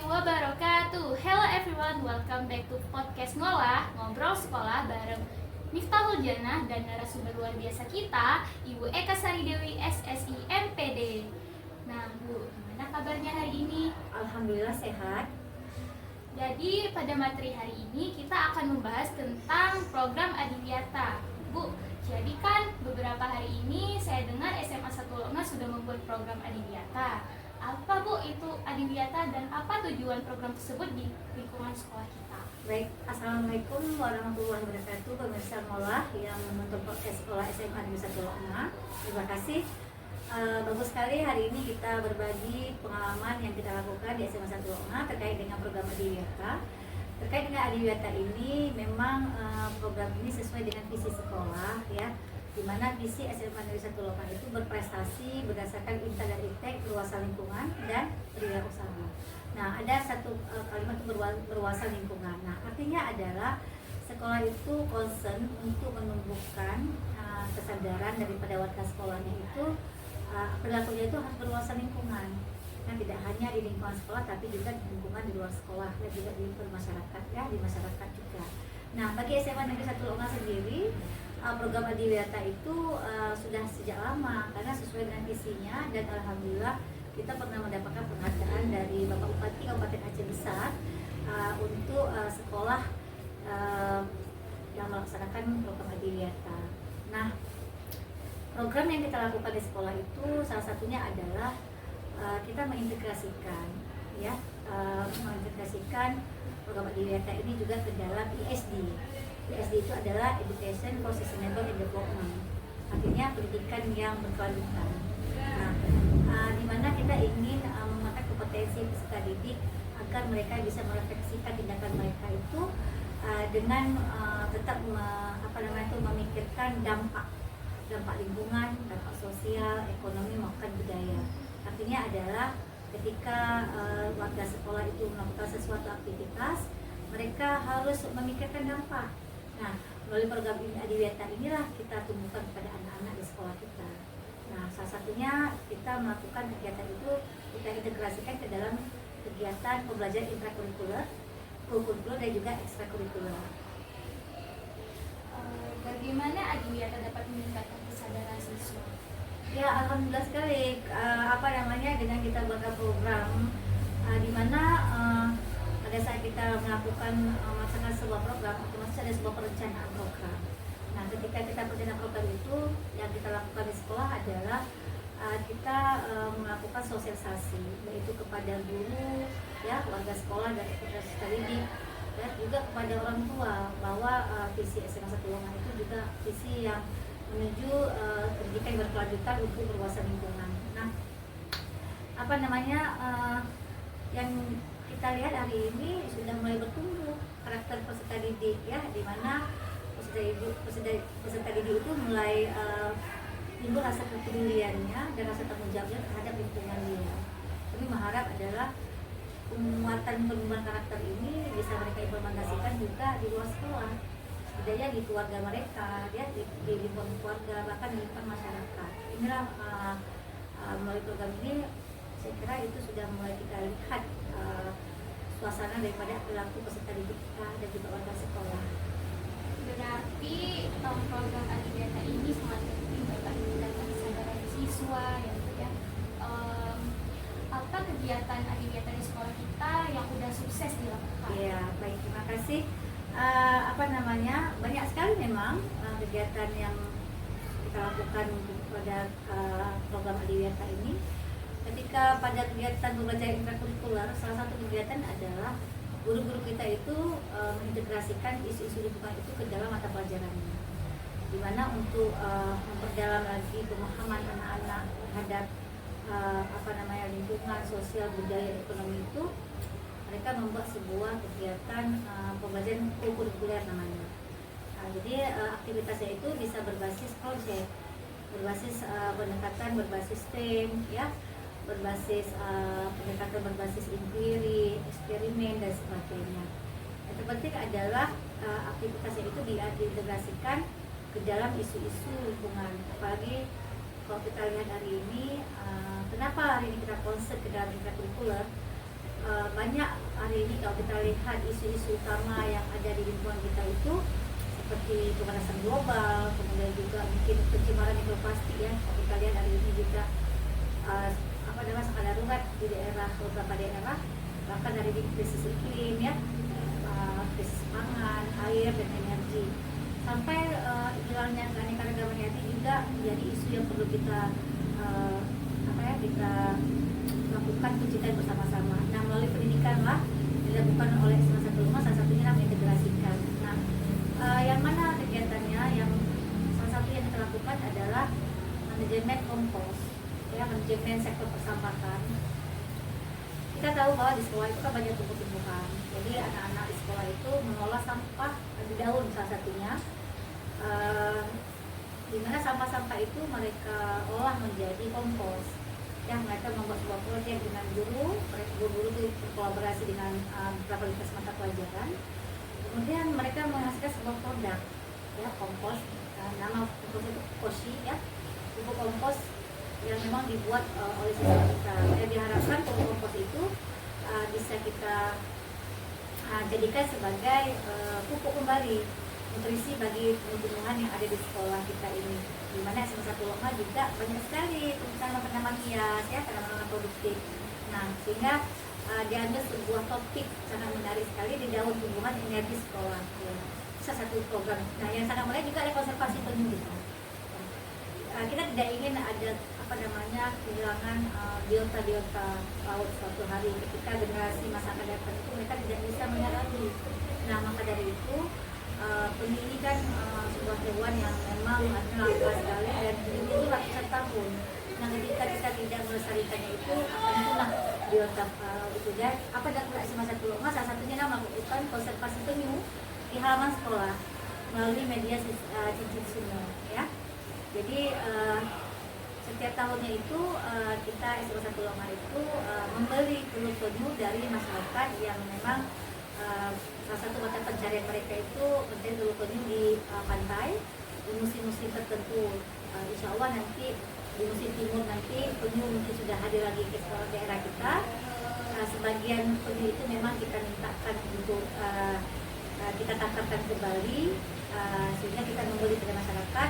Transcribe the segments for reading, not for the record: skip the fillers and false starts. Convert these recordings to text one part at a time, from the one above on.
wabarakatuh. Hello everyone, welcome back to podcast Ngobrol Sekolah bareng Miftahul Janah dan narasumber luar biasa kita, Ibu Eka Sari Dewi SSI MPD. Nah, Bu, gimana kabarnya hari ini? Alhamdulillah sehat. Jadi, pada materi hari ini kita akan membahas tentang program Adiwiyata. Bu, jadi kan beberapa hari ini saya dengar SMA 1 Longa sudah membuat program Adiwiyata. Apa Bu itu Adiwiyata dan apa tujuan program tersebut di lingkungan sekolah kita? Baik, Assalamualaikum warahmatullahi wabarakatuh. Pemirsa Molah yang menonton podcast sekolah SMA Negeri 1 Longa. Terima kasih. Bagus sekali hari ini kita berbagi pengalaman yang kita lakukan di SMA 1 Longa terkait dengan program Adiwiyata. Terkait dengan Adiwiyata ini memang program ini sesuai dengan visi sekolah ya. Di mana visi SMA Negeri 1 Longa itu berprestasi berdasarkan Inta dan Iptek, luasan lingkungan dan wirausaha. Nah, ada satu kalimat itu berwawasan lingkungan. Nah, artinya adalah sekolah itu concern untuk menumbuhkan kesadaran daripada warga sekolahnya itu perilakunya itu harus berwawasan lingkungan. Nah, tidak hanya di lingkungan sekolah tapi juga di lingkungan di luar sekolah dan juga di lingkungan masyarakat ya, di masyarakat juga. Nah, bagi SMA Negeri 1 Longa sendiri program Adiwiyata itu sudah sejak lama karena sesuai dengan visinya dan alhamdulillah kita pernah mendapatkan penghargaan dari Bapak Bupati Kabupaten Aceh Besar untuk sekolah yang melaksanakan program Adiwiyata. Nah, program yang kita lakukan di sekolah itu salah satunya adalah kita mengintegrasikan program Adiwiyata ini juga ke dalam ISD. ISD itu adalah Education for Sustainable Development, artinya pendidikan yang berkelanjutan. Nah, di mana kita ingin mengangkat kompetensi peserta didik agar mereka bisa merefleksikan tindakan mereka itu dengan tetap memikirkan dampak lingkungan, dampak sosial, ekonomi maupun budaya. Artinya adalah ketika warga sekolah itu melakukan sesuatu aktivitas, mereka harus memikirkan dampak. Nah, melalui program Adiwiyata inilah kita tumbuhkan kepada anak-anak di sekolah kita. Nah, salah satunya kita melakukan kegiatan itu kita integrasikan ke dalam kegiatan pembelajaran intrakurikuler, kurikuler dan juga ekstrakurikuler. Bagaimana Adiwiyata dapat meningkatkan kesadaran siswa? Ya, alhamdulillah sekali. Dengan kita buatkan program di mana pada saat kita melaksanakan sebuah program, otomatis ada sebuah perencanaan program. Nah, ketika kita perencanaan program itu, yang kita lakukan di sekolah adalah kita melakukan sosialisasi, yaitu kepada guru, ya, warga sekolah dan peserta didik, dan juga kepada orang tua bahwa visi SMA 1 Longa itu juga visi yang menuju pendidikan berkelanjutan untuk berwawasan lingkungan. Nah, yang kita lihat hari ini sudah mulai bertumbuh karakter peserta didik ya, di mana peserta didik itu mulai timbul rasa kepeduliannya dan rasa tanggung jawabnya terhadap lingkungan dia. Kami mengharap adalah penguatan pengembangan karakter ini bisa mereka implementasikan juga di luar sekolah, setidaknya di keluarga mereka, ya, di lingkungan keluarga, bahkan di lingkungan masyarakat. Inilah melalui program ini saya kira itu sudah mulai kita lihat suasana daripada perilaku peserta didik kita dan juga warga sekolah. Berarti program Adiwiyata ini sangat penting dapat meningkatkan kesadaran siswa ya. Apa kegiatan Adiwiyata di sekolah kita yang sudah sukses dilakukan? Ya, baik, terima kasih. Banyak sekali memang kegiatan yang kita lakukan pada program Adiwiyata ini. Ketika pada kegiatan pembelajaran intrakurikuler, salah satu kegiatan adalah guru-guru kita itu mengintegrasikan isu-isu lingkungan itu ke dalam mata pelajarannya, di mana untuk memperdalam lagi pemahaman anak-anak terhadap lingkungan, sosial, budaya, ekonomi itu, mereka membuat sebuah kegiatan pembelajaran kurikuler namanya. Jadi aktivitasnya itu bisa berbasis proyek, berbasis pendekatan berbasis STEM, ya, berbasis pendekatan berbasis empiri, eksperimen dan sebagainya. Yang terpenting adalah aktivitasnya itu diintegrasikan ke dalam isu-isu lingkungan. Apalagi kalau kita lihat hari ini, kenapa hari ini kita concern ke dalam intrakurikuler? banyak hari ini kalau kita lihat isu-isu utama yang ada di lingkungan kita itu seperti pemanasan global, kemudian juga mungkin pencemaran mikroplastik ya. Kalau kita lihat hari ini juga skala darurat di beberapa daerah, bahkan dari krisis iklim ya, krisis pangan, air dan energi, sampai hilangnya keanekaragaman hayati juga menjadi isu yang perlu kita kita lakukan pencegahan bersama-sama. Nah, melalui pendidikan lah dilakukan oleh SMA 1 Lumah, salah satunya mengintegrasikan. Nah, yang mana kegiatannya? Yang salah satu yang kita lakukan adalah manajemen kompos, ya, manajemen sektor persampahan. Kita tahu bahwa di sekolah itu kan banyak tumbuh-tumbuhan. Jadi anak-anak di sekolah itu mengolah sampah di daun salah satunya. Di mana sampah-sampah itu mereka olah menjadi kompos. Ya, mereka membuat sebuah proyek dengan guru, guru itu berkolaborasi dengan beberapa lintas mata pelajaran. Kemudian mereka menghasilkan sebuah produk, ya, kompos. Nama kompos itu koshi, ya, pupuk kompos yang memang dibuat oleh siswa kita. Dan diharapkan pupuk kompos itu bisa kita jadikan sebagai pupuk kembali nutrisi bagi tumbuhan yang ada di sekolah kita ini, di mana SMA 1 Lumah juga banyak sekali tanaman-tanaman hias ya, tanaman produktif. Nah, sehingga diambil sebuah topik sangat menarik sekali di daun tumbuhan energi sekolah ya. Itu salah satu program. Nah, yang sangat menarik juga ada konservasi penyu gitu. Kita tidak ingin ada kehilangan biota laut suatu hari ketika generasi masa akan datang itu mereka tidak bisa melihat lagi. Nah, maka dari itu penyu ini kan sebuah hewan yang memang langka sekali dan hidup itu ratusan tahun. Nah, ketika kita tidak melestarikannya itu akan punah biota itu. Dan apa dilakukan SMA 1 Lumah? Salah satunya melakukan konservasi penyu di halaman sekolah melalui media cincin sungai ya. Jadi setiap tahunnya itu kita SMA 1 Lumah itu membeli telur penyu dari masyarakat yang memang salah satu mata pencarian mereka itu mencari telur penyu di pantai di musim-musim tertentu. Insya Allah nanti di musim timur nanti penyu mungkin sudah hadir lagi ke sekolah daerah kita. Sebagian penyu itu memang kita mintakan untuk kita tangkapkan kembali, sehingga kita membeli dari masyarakat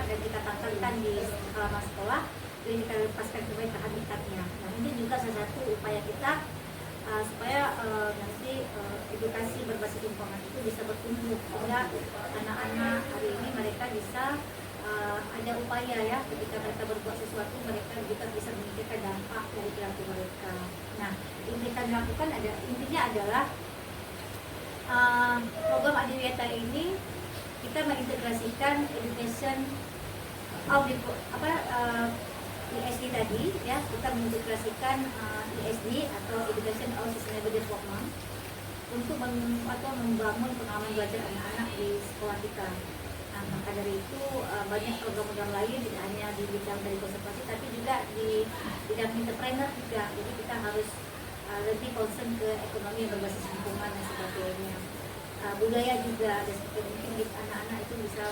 dan kita tangkapkan di halaman sekolah, jadi kita lepaskan kembali ke habitatnya. Nah, ini juga salah satu upaya kita supaya nanti edukasi berbasis lingkungan itu bisa bertumbuh, sehingga anak-anak hari ini mereka bisa ada upaya ya, ketika mereka berbuat sesuatu mereka juga bisa memikirkan dampak dari perilaku mereka. Nah, yang kita lakukan intinya adalah program Adiwiyata ini kita mengintegrasikan education ESD tadi ya, kita mengintegrasikan ESD atau Education of Sustainable Development untuk membangun pengalaman belajar anak-anak di sekolah kita. Nah, maka dari itu banyak program-program lain tidak hanya di bidang dari konservasi tapi juga di bidang entrepreneur juga. Jadi kita harus lebih concern ke ekonomi yang berbasis lingkungan dan sebagainya. Budaya juga, dan mungkin anak-anak itu bisa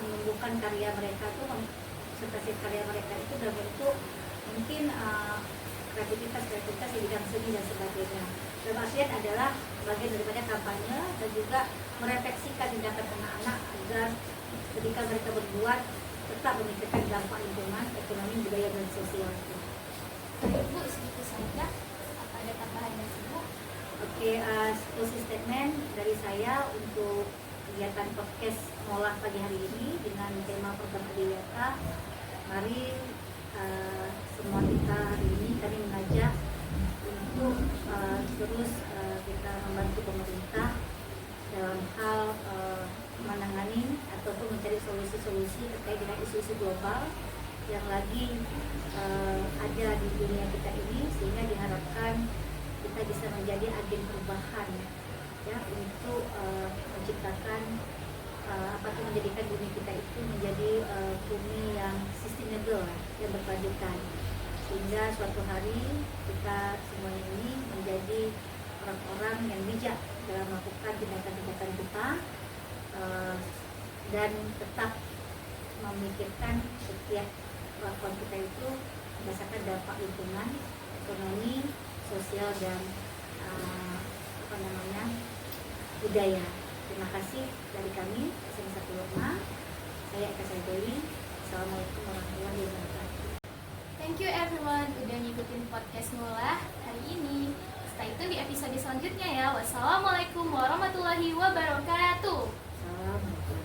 menumbuhkan karya mereka itu, sertasi karya mereka itu dalam bentuk mungkin kreativitas di bidang seni dan sebagainya. Dan artian adalah bagian daripada kampanye dan juga merefleksikan tindakan anak-anak agar ketika mereka berbuat tetap memikirkan dampak lingkungan, ekonomi, budaya dan sosial. Ibu, segitu saja. Apa ada tambahan dari Ibu? Oke, closing statement dari saya untuk kegiatan podcast Molah pagi hari ini dengan tema program Adiwiyata. Mari semua kita hari ini kami mengajak untuk terus kita membantu pemerintah dalam hal menangani ataupun mencari solusi-solusi terkait dengan isu-isu global yang lagi ada di dunia kita ini, sehingga diharapkan kita bisa menjadi agen perubahan ya, untuk menciptakan menjadikan bumi kita itu menjadi bumi yang sustainable, yang berkelanjutan, sehingga suatu hari kita semuanya ini menjadi orang-orang yang bijak dalam melakukan tindakan-tindakan kita dan tetap memikirkan setiap kelakuan kita itu berdasarkan dampak lingkungan, ekonomi, sosial, dan budaya. Terima kasih dari kami SMA 1 Lokma. Saya Eka Saidoli. Assalamualaikum warahmatullahi wabarakatuh. Thank you everyone udah ngikutin podcast Ngulah hari ini. Stay tune di episode selanjutnya ya. Wassalamualaikum warahmatullahi wabarakatuh. Assalamualaikum.